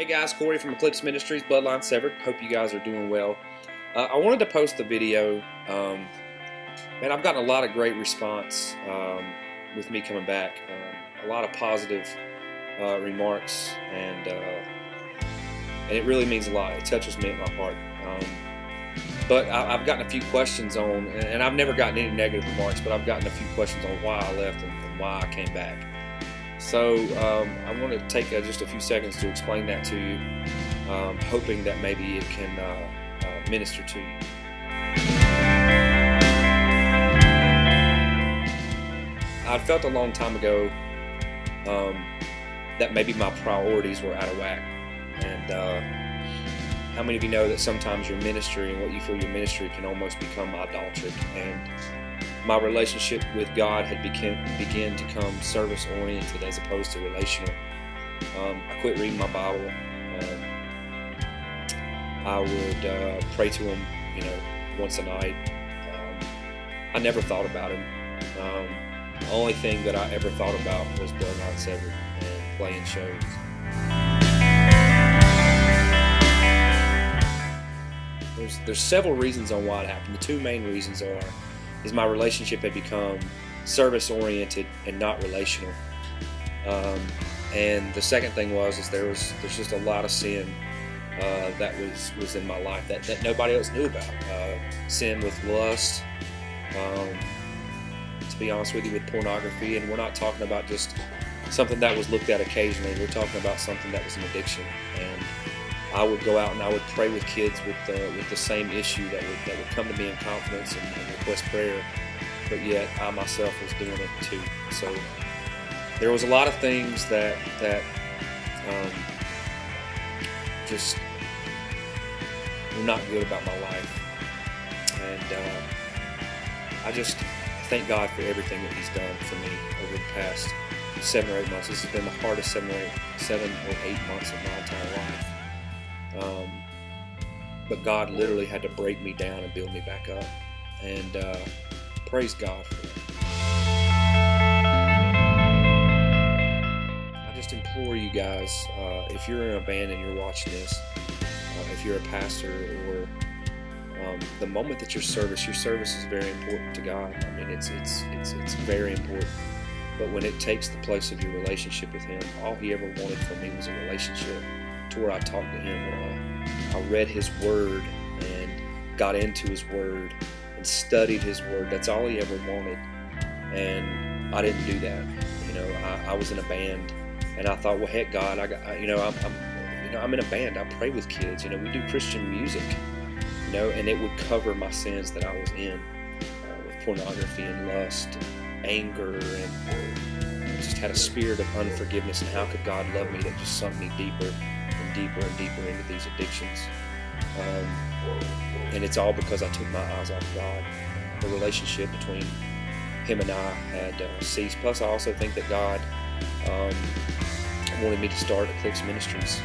Hey guys, Corey from Eclipse Ministries, Bloodline Severed. Hope you guys are doing well. I wanted to post the video. Man, I've gotten a lot of great response with me coming back. A lot of positive remarks, and it really means a lot. It touches me at my heart. But I've gotten a few questions on, and I've never gotten any negative remarks, but I've gotten a few questions on why I left and why I came back. So I want to take just a few seconds to explain that to you, hoping that maybe it can minister to you. I felt a long time ago that maybe my priorities were out of whack. And how many of you know that sometimes your ministry and what you feel your ministry can almost become idolatric? And my relationship with God had began to become service-oriented as opposed to relational. I quit reading my Bible. I would pray to Him, once a night. I never thought about Him. The only thing that I ever thought about was Bloodline Severed and playing shows. There's several reasons on why it happened. The two main reasons is my relationship had become service-oriented and not relational. And the second thing is there's just a lot of sin that was in my life that nobody else knew about. Sin with lust, to be honest with you, with pornography, and we're not talking about just something that was looked at occasionally. We're talking about something that was an addiction. And I would go out and I would pray with kids with the same issue that would come to me in confidence and request prayer, but yet I myself was doing it too. So there was a lot of things that just were not good about my life, and I just thank God for everything that He's done for me over the past 7 or 8 months. This has been the hardest 7 or 8 months of my entire life. But God literally had to break me down and build me back up, and praise God for that. I just implore you guys, if you're in a band and you're watching this, if you're a pastor, or the moment that your service is very important to God. I mean, it's very important. But when it takes the place of your relationship with Him, all He ever wanted from me was a relationship to where I talked to Him, I read His Word and got into His Word and studied His Word. That's all He ever wanted, and I didn't do that. I was in a band, and I thought, well, heck, God, I'm in a band. I pray with kids. We do Christian music, and it would cover my sins that I was in with pornography and lust and anger, and just had a spirit of unforgiveness. And how could God love me? That just sunk me deeper and deeper and deeper into these addictions. And it's all because I took my eyes off God. The relationship between Him and I had ceased. Plus, I also think that God wanted me to start Eclipse Ministries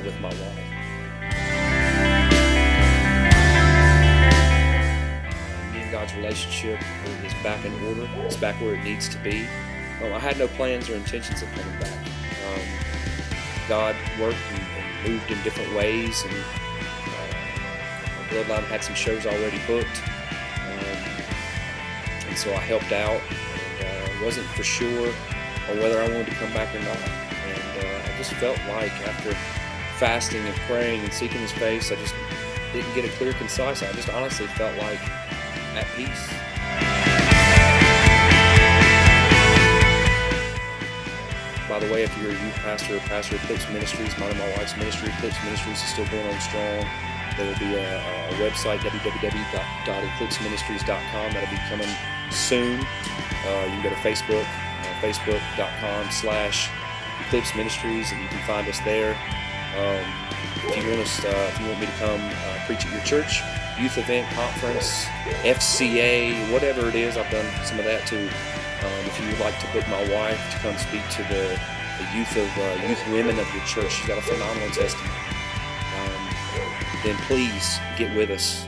with my wife. Me and God's relationship is back in order. It's back where it needs to be. I had no plans or intentions of coming back. God worked and moved in different ways, and Bloodline had some shows already booked, and so I helped out, and wasn't for sure on whether I wanted to come back or not. And I just felt like after fasting and praying and seeking His face, I just didn't get a clear, concise. I just honestly felt like at peace. By the way, if you're a youth pastor or pastor of Eclipse Ministries, mine and my wife's ministry, Eclipse Ministries, is still going on strong. There will be a website, www.eclipseministries.com. That'll be coming soon. You can go to Facebook, facebook.com/Eclipse Ministries, and you can find us there. If you want me to come preach at your church, youth event, conference, FCA, whatever it is, I've done some of that too. If you would like to book my wife to come speak to the youth women of your church, she's got a phenomenal testimony. Then please get with us.